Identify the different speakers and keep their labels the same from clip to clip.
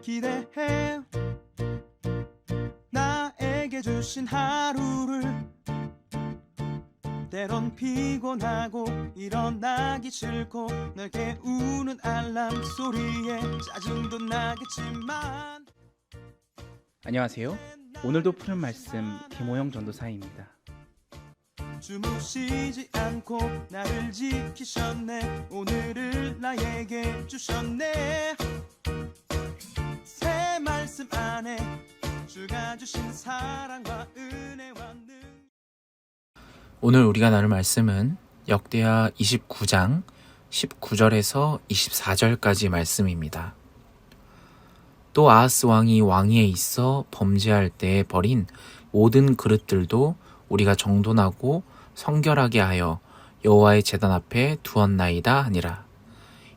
Speaker 1: 기대해 나에게 주신 하루를 때론 피곤하고 일어나기 싫고 널 깨우는 알람 소리에 짜증도 나겠지만
Speaker 2: 안녕하세요. 오늘도 푸른 말씀 김호영 전도사입니다.
Speaker 1: 주무시지 않고 나를 지키셨네. 오늘을 나에게 주셨네. 새 말씀 안에 주가 주신 사랑과 은혜와 능.
Speaker 3: 오늘 우리가 나눌 말씀은 역대하 29장 19절에서 24절까지 말씀입니다. 또 아하스 왕이 왕위에 있어 범죄할 때에 버린 모든 그릇들도 우리가 정돈하고 성결하게 하여 여호와의 제단 앞에 두었나이다 하니라.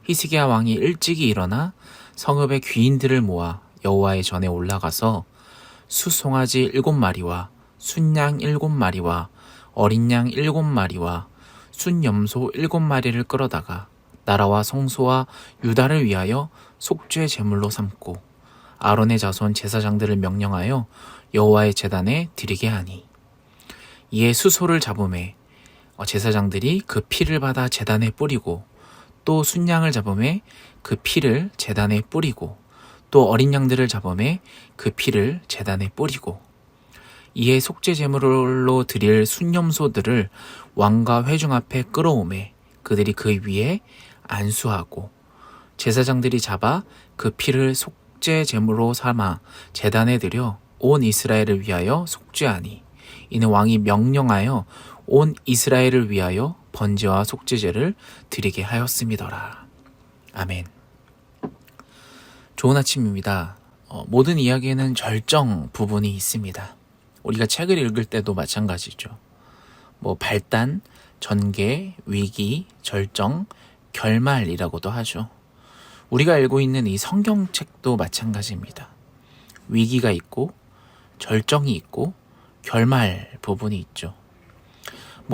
Speaker 3: 히스기야 왕이 일찍이 일어나 성읍의 귀인들을 모아 여호와의 전에 올라가서 수송아지 7마리와 순양 7마리와 어린 양 7마리와 순염소 7마리를 끌어다가 나라와 성소와 유다를 위하여 속죄 제물로 삼고 아론의 자손 제사장들을 명령하여 여호와의 제단에 드리게 하니 이에 수소를 잡음에 제사장들이 그 피를 받아 제단에 뿌리고 또 순양을 잡음에 그 피를 제단에 뿌리고 또 어린 양들을 잡음에 그 피를 제단에 뿌리고 이에 속죄 제물로 드릴 순염소들을 왕과 회중 앞에 끌어오매 그들이 그 위에 안수하고 제사장들이 잡아 그 피를 속죄 제물로 삼아 제단에 드려 온 이스라엘을 위하여 속죄하니 이는 왕이 명령하여 온 이스라엘을 위하여 번제와 속죄제를 드리게 하였음이더라. 아멘. 좋은 아침입니다. 모든 이야기에는 절정 부분이 있습니다. 우리가 책을 읽을 때도 마찬가지죠. 발단, 전개, 위기, 절정, 결말이라고도 하죠. 우리가 알고 있는 이 성경책도 마찬가지입니다. 위기가 있고 절정이 있고 결말 부분이 있죠.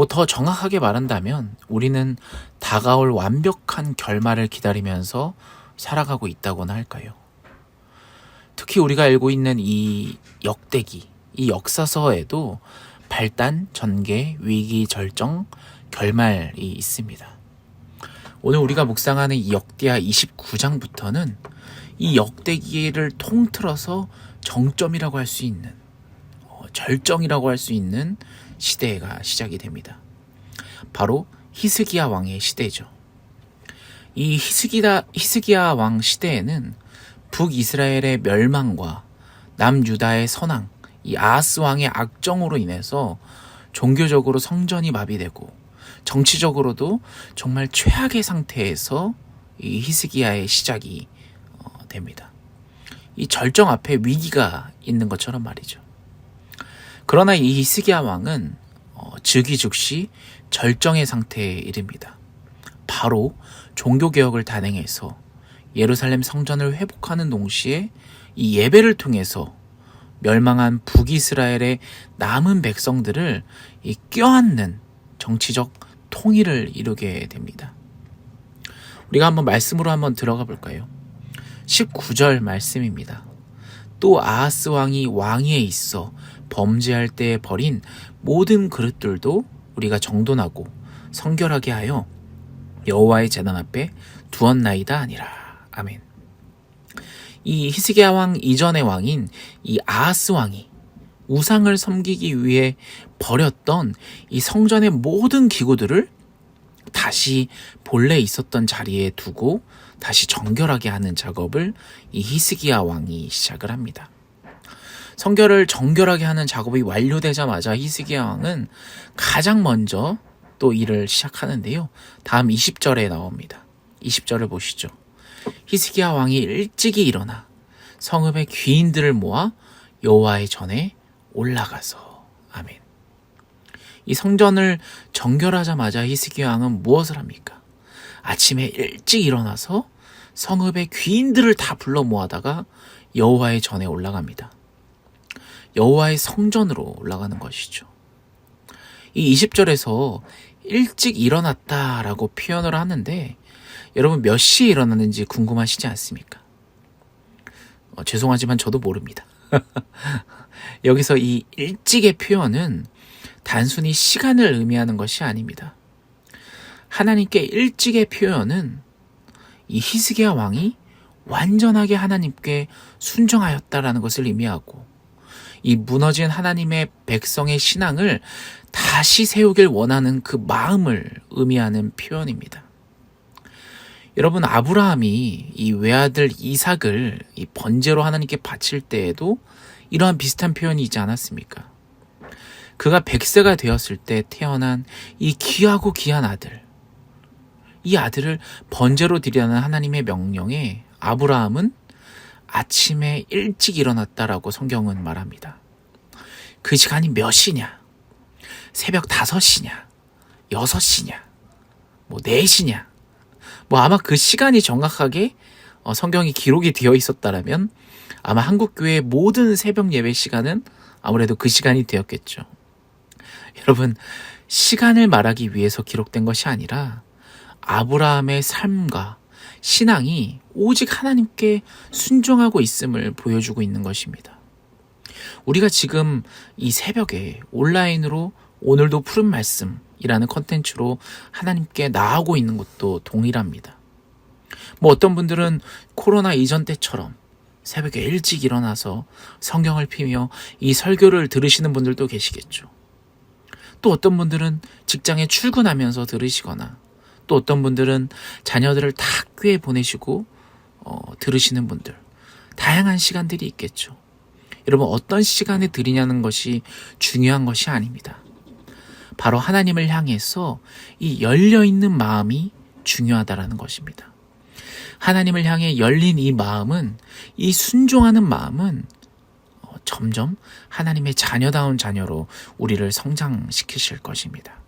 Speaker 3: 더 정확하게 말한다면 우리는 다가올 완벽한 결말을 기다리면서 살아가고 있다고나 할까요? 특히 우리가 알고 있는 이 역대기, 이 역사서에도 발단, 전개, 위기, 절정, 결말이 있습니다. 오늘 우리가 묵상하는 이 역대하 29장부터는 이 역대기를 통틀어서 정점이라고 할 수 있는, 절정이라고 할 수 있는 시대가 시작이 됩니다. 바로 히스기야 왕의 시대죠. 이 히스기야 왕 시대에는 북이스라엘의 멸망과 남유다의 선왕, 이 아하스 왕의 악정으로 인해서 종교적으로 성전이 마비되고 정치적으로도 정말 최악의 상태에서 이 히스기야의 시작이 됩니다. 이 절정 앞에 위기가 있는 것처럼 말이죠. 그러나 이 히스기야 왕은 즉위즉시 절정의 상태에 이릅니다. 바로 종교개혁을 단행해서 예루살렘 성전을 회복하는 동시에 이 예배를 통해서 멸망한 북이스라엘의 남은 백성들을 껴안는 정치적 통일을 이루게 됩니다. 우리가 한번 말씀으로 한번 들어가 볼까요? 19절 말씀입니다. 또 아하스 왕이 왕위에 있어 범죄할 때에 버린 모든 그릇들도 우리가 정돈하고 성결하게 하여 여호와의 제단 앞에 두었나이다 아니라. 아멘. 이 히스기야 왕 이전의 왕인 이 아하스 왕이 우상을 섬기기 위해 버렸던 이 성전의 모든 기구들을 다시 본래 있었던 자리에 두고 다시 정결하게 하는 작업을 이 히스기야 왕이 시작을 합니다. 성결을 정결하게 하는 작업이 완료되자마자 히스기야 왕은 가장 먼저 또 일을 시작하는데요. 다음 20절에 나옵니다. 20절을 보시죠. 히스기야 왕이 일찍이 일어나 성읍의 귀인들을 모아 여호와의 전에 올라가서. 아멘. 이 성전을 정결하자마자 히스기야 왕은 무엇을 합니까? 아침에 일찍 일어나서 성읍의 귀인들을 다 불러 모아다가 여호와의 전에 올라갑니다. 여호와의 성전으로 올라가는 것이죠. 이 20절에서 일찍 일어났다라고 표현을 하는데 여러분 몇 시에 일어났는지 궁금하시지 않습니까? 죄송하지만 저도 모릅니다. 여기서 이 일찍의 표현은 단순히 시간을 의미하는 것이 아닙니다. 하나님께 일찍의 표현은 이 히스기야 왕이 완전하게 하나님께 순종하였다라는 것을 의미하고, 이 무너진 하나님의 백성의 신앙을 다시 세우길 원하는 그 마음을 의미하는 표현입니다. 여러분, 아브라함이 이 외아들 이삭을 이 번제로 하나님께 바칠 때에도 이러한 비슷한 표현이 있지 않았습니까? 그가 100세가 되었을 때 태어난 이 귀하고 귀한 아들, 이 아들을 번제로 드리라는 하나님의 명령에 아브라함은 아침에 일찍 일어났다라고 성경은 말합니다. 그 시간이 몇 시냐? 새벽 5시냐? 6시냐? 4시냐? 아마 그 시간이 정확하게 성경이 기록이 되어 있었다라면 아마 한국교회의 모든 새벽 예배 시간은 아무래도 그 시간이 되었겠죠. 여러분, 시간을 말하기 위해서 기록된 것이 아니라 아브라함의 삶과 신앙이 오직 하나님께 순종하고 있음을 보여주고 있는 것입니다. 우리가 지금 이 새벽에 온라인으로 오늘도 푸른 말씀이라는 컨텐츠로 하나님께 나아가고 있는 것도 동일합니다. 어떤 분들은 코로나 이전 때처럼 새벽에 일찍 일어나서 성경을 피며 이 설교를 들으시는 분들도 계시겠죠. 또 어떤 분들은 직장에 출근하면서 들으시거나, 또 어떤 분들은 자녀들을 다 학교에 보내시고 들으시는 분들, 다양한 시간들이 있겠죠. 여러분, 어떤 시간에 들으냐는 것이 중요한 것이 아닙니다. 바로 하나님을 향해서 이 열려있는 마음이 중요하다라는 것입니다. 하나님을 향해 열린 이 마음은, 이 순종하는 마음은 점점 하나님의 자녀다운 자녀로 우리를 성장시키실 것입니다.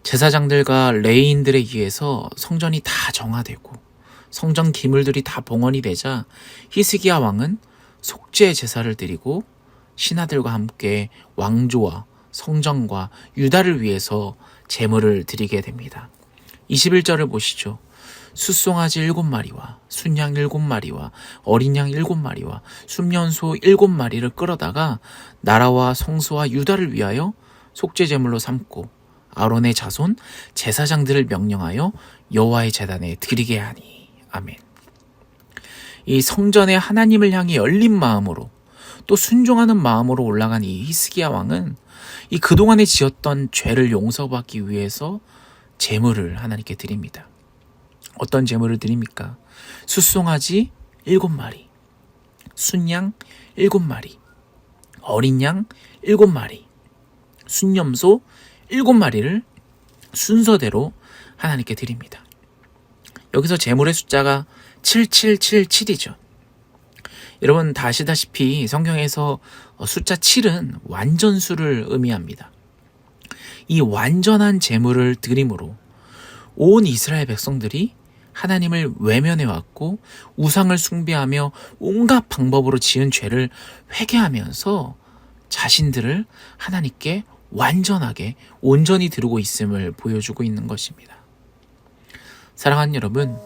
Speaker 3: 제사장들과 레위인들에 의해서 성전이 다 정화되고 성전 기물들이 다 봉헌이 되자 히스기야 왕은 속죄 제사를 드리고 신하들과 함께 왕조와 성전과 유다를 위해서 제물을 드리게 됩니다. 21절을 보시죠. 숫송아지 7마리와 순양 7마리와 어린 양 7마리와 순면소 7마리를 끌어다가 나라와 성소와 유다를 위하여 속죄 제물로 삼고 아론의 자손 제사장들을 명령하여 여호와의 제단에 드리게 하니. 아멘. 이 성전에 하나님을 향해 열린 마음으로 또 순종하는 마음으로 올라간 이 히스기야 왕은 이 그동안에 지었던 죄를 용서받기 위해서 제물을 하나님께 드립니다. 어떤 제물을 드립니까? 숫송아지 7마리, 순양 7마리, 어린 양 7마리, 순염소 7마리를 순서대로 하나님께 드립니다. 여기서 제물의 숫자가 7777이죠. 여러분 다 아시다시피 성경에서 숫자 7은 완전수를 의미합니다. 이 완전한 제물을 드림으로 온 이스라엘 백성들이 하나님을 외면해왔고 우상을 숭배하며 온갖 방법으로 지은 죄를 회개하면서 자신들을 하나님께 완전하게 온전히 드리고 있음을 보여주고 있는 것입니다. 사랑하는 여러분,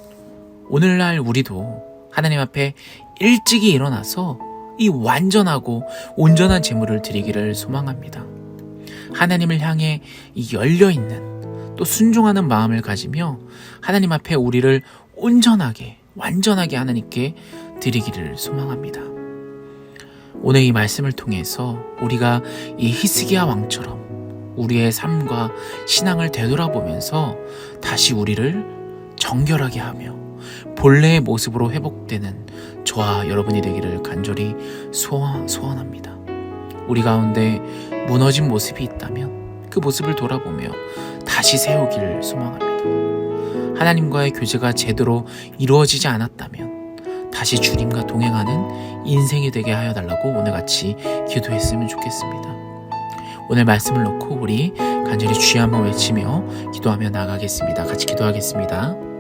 Speaker 3: 오늘날 우리도 하나님 앞에 일찍이 일어나서 이 완전하고 온전한 제물을 드리기를 소망합니다. 하나님을 향해 이 열려있는 또 순종하는 마음을 가지며 하나님 앞에 우리를 온전하게 완전하게 하나님께 드리기를 소망합니다. 오늘 이 말씀을 통해서 우리가 이 히스기야 왕처럼 우리의 삶과 신앙을 되돌아보면서 다시 우리를 정결하게 하며 본래의 모습으로 회복되는 저와 여러분이 되기를 간절히 소원합니다. 우리 가운데 무너진 모습이 있다면 그 모습을 돌아보며 다시 세우기를 소망합니다. 하나님과의 교제가 제대로 이루어지지 않았다면 다시 주님과 동행하는 인생이 되게 하여 달라고 오늘같이 기도했으면 좋겠습니다. 오늘 말씀을 놓고 우리 간절히 주여 한번 외치며 기도하며 나아가겠습니다. 같이 기도하겠습니다.